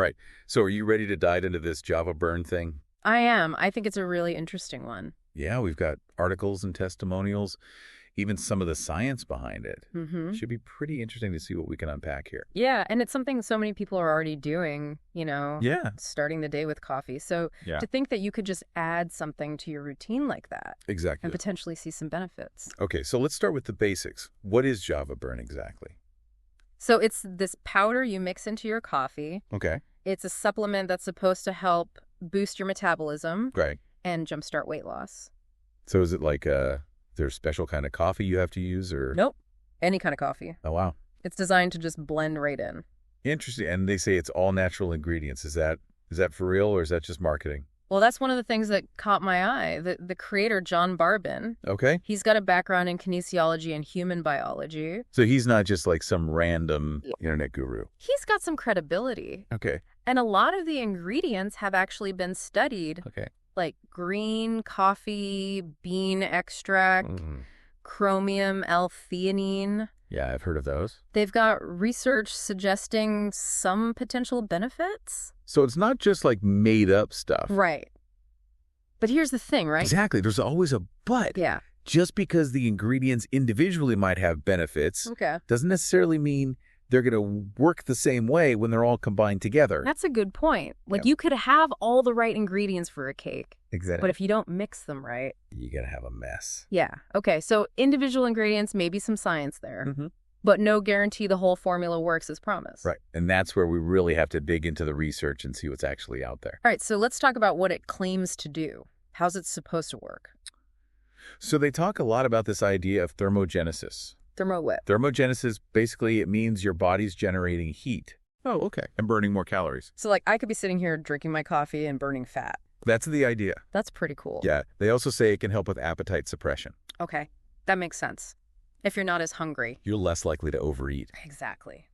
right. So are you ready to dive into this Java burn thing? I am. I think it's a really interesting one. Yeah, we've got articles and testimonials, even some of the science behind it. Mm-hmm. Should be pretty interesting to see what we can unpack here. Yeah, and it's something so many people are already doing, Yeah. starting the day with coffee. So Yeah. to think that you could just add something to your routine like that Exactly. and potentially see some benefits. Okay, so let's start with the basics. What is Java burn exactly? So it's this powder you mix into your coffee. Okay, It's a supplement that's supposed to help boost your metabolism great. and jumpstart weight loss. So is it like there's special kind of coffee you have to use or? Nope. Any kind of coffee. Oh, wow. It's designed to just blend right in. Interesting. And they say it's all natural ingredients. Is that for real or is that just marketing? Well, that's one of the things that caught my eye. The creator, John Barbin, Okay. he's got a background in kinesiology and human biology. So he's not just like some random internet guru. He's got some credibility. Okay. And a lot of the ingredients have actually been studied, Okay. like green coffee bean extract, Mhm. chromium L-theanine. Yeah, I've heard of those. They've got research suggesting some potential benefits. So it's not just like made up stuff. Right. But here's the thing, right? Exactly. There's always a but. Yeah. Just because the ingredients individually might have benefits Okay. doesn't necessarily mean they're going to work the same way when they're all combined together. That's a good point. Like Yeah. you could have all the right ingredients for a cake, Exactly. but if you don't mix them right. You got to have a mess. Yeah. Okay. So individual ingredients, maybe some science there, Mhm. but no guarantee the whole formula works as promised. Right. And that's where we really have to dig into the research and see what's actually out there. All right. So let's talk about what it claims to do. How's it supposed to work? So they talk a lot about this idea of thermogenesis. Thermo what? Thermogenesis, basically, it means your body's generating heat. Oh, okay. And burning more calories. So like I could be sitting here drinking my coffee and burning fat. That's the idea. That's pretty cool. Yeah. They also say it can help with appetite suppression. Okay. That makes sense. If you're not as hungry. You're less likely to overeat. Exactly.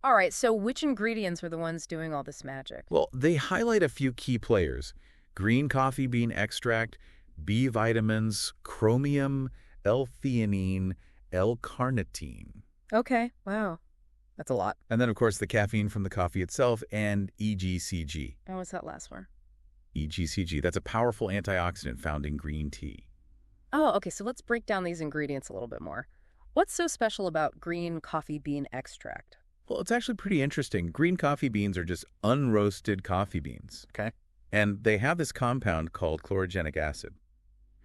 All right. So which ingredients are the ones doing all this magic? Well, they highlight a few key players. Green coffee bean extract, B vitamins, chromium, L-theanine, L-carnitine. Okay. Wow. That's a lot. And then, of course, the caffeine from the coffee itself and EGCG. Oh, what's that last one? EGCG, that's a powerful antioxidant found in green tea. Oh, okay. So let's break down these ingredients a little bit more. What's so special about green coffee bean extract? Well, it's actually pretty interesting. Green coffee beans are just unroasted coffee beans. Okay. And they have this compound called chlorogenic acid.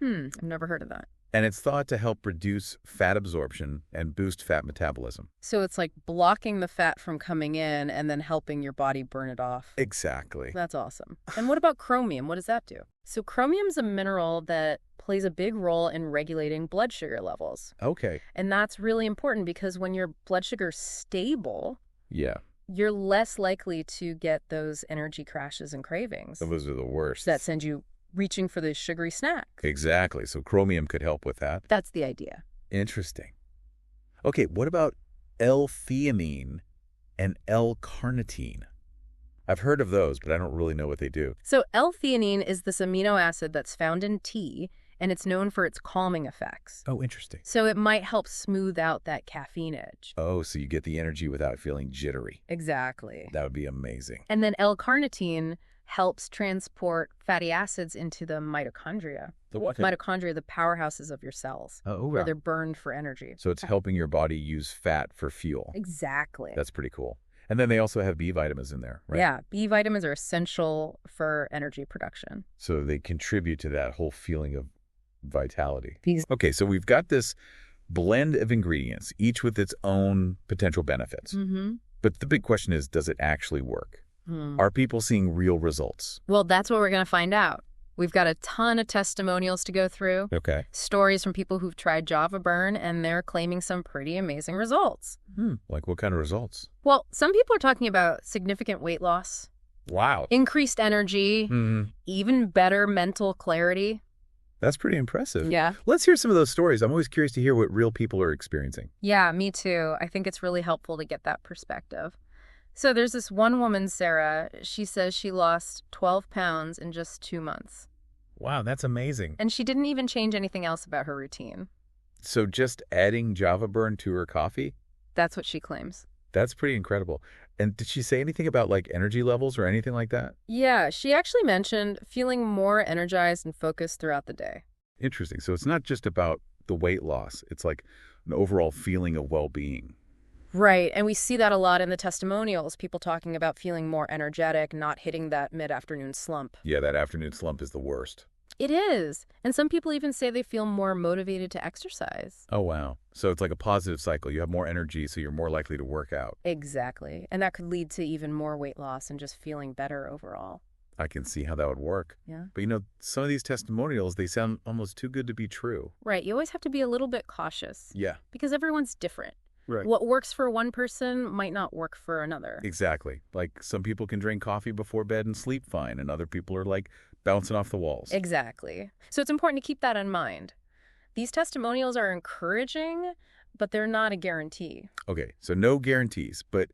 I've never heard of that. And it's thought to help reduce fat absorption and boost fat metabolism. So it's like blocking the fat from coming in and then helping your body burn it off. Exactly. That's awesome. And what about chromium? What does that do? So chromium's a mineral that plays a big role in regulating blood sugar levels. Okay. And that's really important because when your blood sugar's stable, Yeah. you're less likely to get those energy crashes and cravings Those are the worst. that send you reaching for the sugary snack. Exactly. So chromium could help with that. That's the idea. Interesting. Okay, what about L-theanine and L-carnitine? I've heard of those, but I don't really know what they do. So L-theanine is this amino acid that's found in tea, and it's known for its calming effects. Oh, interesting. So it might help smooth out that caffeine edge. Oh, so you get the energy without feeling jittery. Exactly. That would be amazing. And then L-carnitine helps transport fatty acids into the mitochondria. The what? Mitochondria are the powerhouses of your cells, Oh, where wow. they're burned for energy. So it's helping your body use fat for fuel. Exactly. That's pretty cool. And then they also have B vitamins in there, right? Yeah, B vitamins are essential for energy production. So they contribute to that whole feeling of vitality. These Okay, so we've got this blend of ingredients, each with its own potential benefits. But the big question is, does it actually work? Are people seeing real results? Well, that's what we're going to find out. We've got a ton of testimonials to go through, Okay. stories from people who've tried Java Burn, and they're claiming some pretty amazing results. Like what kind of results? Well, some people are talking about significant weight loss, Wow. increased energy, even better mental clarity. That's pretty impressive. Yeah. Let's hear some of those stories. I'm always curious to hear what real people are experiencing. Yeah, me too. I think it's really helpful to get that perspective. So there's this one woman, Sarah. She says she lost 12 pounds in just 2 months. Wow, that's amazing. And she didn't even change anything else about her routine. So just adding Java Burn to her coffee? That's what she claims. That's pretty incredible. And did she say anything about like energy levels or anything like that? Yeah, she actually mentioned feeling more energized and focused throughout the day. Interesting. So it's not just about the weight loss. It's like an overall feeling of well-being. Right, and we see that a lot in the testimonials, people talking about feeling more energetic, not hitting that mid-afternoon slump. Yeah, that afternoon slump is the worst. It is, and some people even say they feel more motivated to exercise. Oh, wow. So it's like a positive cycle. You have more energy, so you're more likely to work out. Exactly, and that could lead to even more weight loss and just feeling better overall. I can see how that would work. Yeah. But some of these testimonials, they sound almost too good to be true. Right, you always have to be a little bit cautious. Yeah. Because everyone's different. Right. What works for one person might not work for another. Exactly. Like some people can drink coffee before bed and sleep fine, and other people are like bouncing off the walls. Exactly. So it's important to keep that in mind. These testimonials are encouraging, but they're not a guarantee. Okay, so no guarantees, but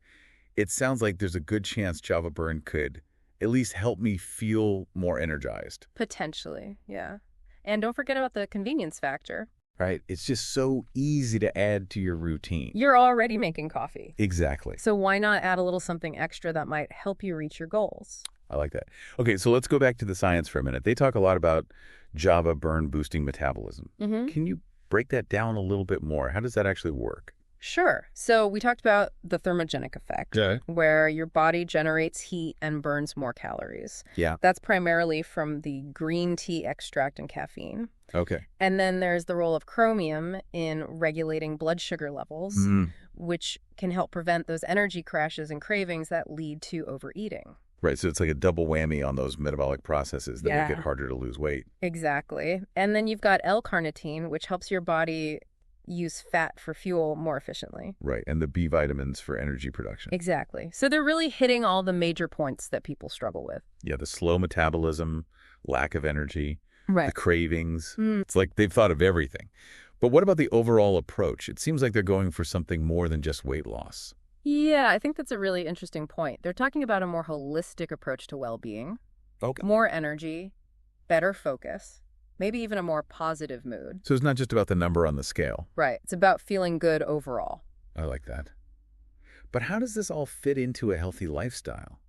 it sounds like there's a good chance Java Burn could at least help me feel more energized. Potentially, yeah. And don't forget about the convenience factor. Right? It's just so easy to add to your routine. You're already making coffee. Exactly. So why not add a little something extra that might help you reach your goals? I like that. Okay, so let's go back to the science for a minute. They talk a lot about Java Burn boosting metabolism. Can you break that down a little bit more? How does that actually work? Sure. So we talked about the thermogenic effect, where your body generates heat and burns more calories. Yeah. That's primarily from the green tea extract and caffeine. Okay. And then there's the role of chromium in regulating blood sugar levels, which can help prevent those energy crashes and cravings that lead to overeating. Right, so it's like a double whammy on those metabolic processes that make it harder to lose weight. Exactly. And then you've got L-carnitine, which helps your body use fat for fuel more efficiently. Right, and the B vitamins for energy production. Exactly. So they're really hitting all the major points that people struggle with. Yeah, the slow metabolism, lack of energy, Right. the cravings. It's like they've thought of everything. But what about the overall approach? It seems like they're going for something more than just weight loss. Yeah, I think that's a really interesting point. They're talking about a more holistic approach to well-being, more energy, better focus, maybe even a more positive mood. So it's not just about the number on the scale. Right. It's about feeling good overall. I like that. But how does this all fit into a healthy lifestyle?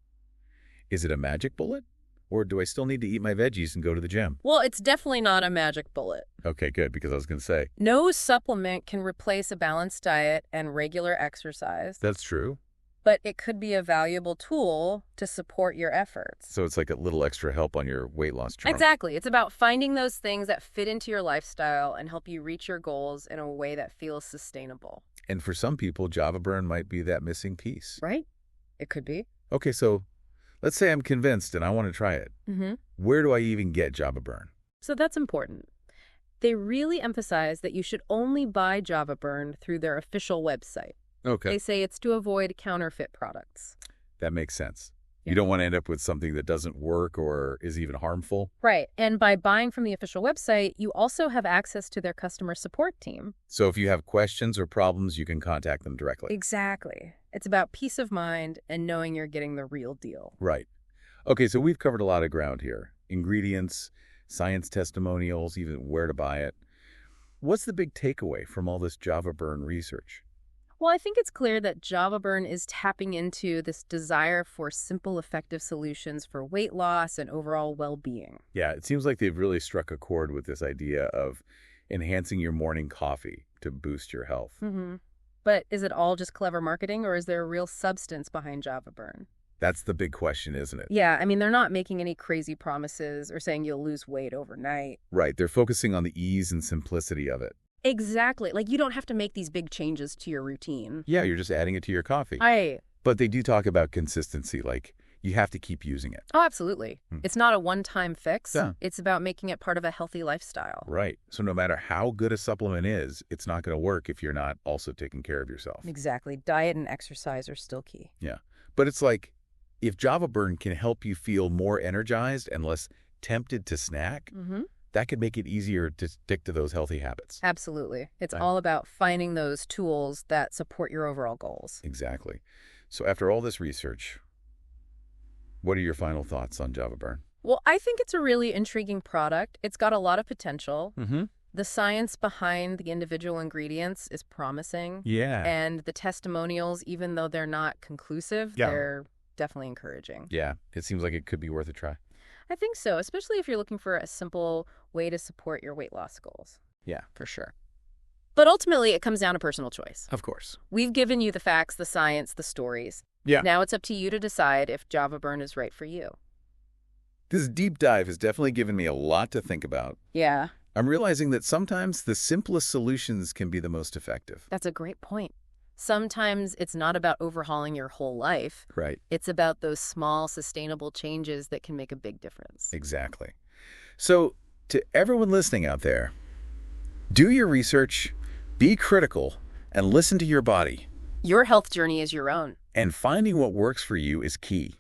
Is it a magic bullet? Or do I still need to eat my veggies and go to the gym? Well, it's definitely not a magic bullet. Okay, good, because I was going to say. No supplement can replace a balanced diet and regular exercise. That's true. But it could be a valuable tool to support your efforts. So it's like a little extra help on your weight loss journey. Exactly. It's about finding those things that fit into your lifestyle and help you reach your goals in a way that feels sustainable. And for some people, Java Burn might be that missing piece. Right? It could be. Okay, so let's say I'm convinced and I want to try it. Where do I even get Java Burn? So that's important. They really emphasize that you should only buy Java Burn through their official website. Okay. They say it's to avoid counterfeit products. That makes sense. Yeah. You don't want to end up with something that doesn't work or is even harmful. Right. And by buying from the official website, you also have access to their customer support team. So if you have questions or problems, you can contact them directly. Exactly. It's about peace of mind and knowing you're getting the real deal. Right. Okay, so we've covered a lot of ground here. Ingredients, science testimonials, even where to buy it. What's the big takeaway from all this Java Burn research? Well, I think it's clear that Java Burn is tapping into this desire for simple, effective solutions for weight loss and overall well-being. Yeah, it seems like they've really struck a chord with this idea of enhancing your morning coffee to boost your health. But is it all just clever marketing, or is there a real substance behind Java Burn? That's the big question, isn't it? Yeah, I mean, they're not making any crazy promises or saying you'll lose weight overnight. Right, they're focusing on the ease and simplicity of it. Exactly. Like, you don't have to make these big changes to your routine. Yeah, you're just adding it to your coffee. Right. But they do talk about consistency, like you have to keep using it. Oh, absolutely. It's not a one-time fix. Yeah. It's about making it part of a healthy lifestyle. Right. So no matter how good a supplement is, it's not going to work if you're not also taking care of yourself. Exactly. Diet and exercise are still key. Yeah. But it's like, if Java Burn can help you feel more energized and less tempted to snack, that could make it easier to stick to those healthy habits. Absolutely. It's all about finding those tools that support your overall goals. Exactly. So after all this research, what are your final thoughts on Java Burn? Well, I think it's a really intriguing product. It's got a lot of potential. The science behind the individual ingredients is promising. Yeah. And the testimonials, even though they're not conclusive, they're definitely encouraging. Yeah, it seems like it could be worth a try. I think so, especially if you're looking for a simple way to support your weight loss goals. Yeah. For sure. But ultimately, it comes down to personal choice. Of course. We've given you the facts, the science, the stories. Yeah. Now it's up to you to decide if Java Burn is right for you. This deep dive has definitely given me a lot to think about. Yeah. I'm realizing that sometimes the simplest solutions can be the most effective. That's a great point. Sometimes it's not about overhauling your whole life. Right. It's about those small, sustainable changes that can make a big difference. Exactly. So, to everyone listening out there, do your research, be critical, and listen to your body. Your health journey is your own. And finding what works for you is key.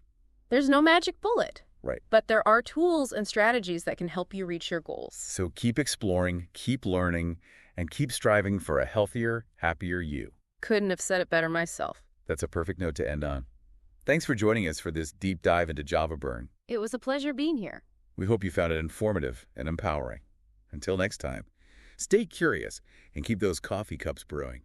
There's no magic bullet. Right. But there are tools and strategies that can help you reach your goals. So keep exploring, keep learning, and keep striving for a healthier, happier you. Couldn't have said it better myself. That's a perfect note to end on. Thanks for joining us for this deep dive into Java Burn. It was a pleasure being here. We hope you found it informative and empowering. Until next time, stay curious and keep those coffee cups brewing.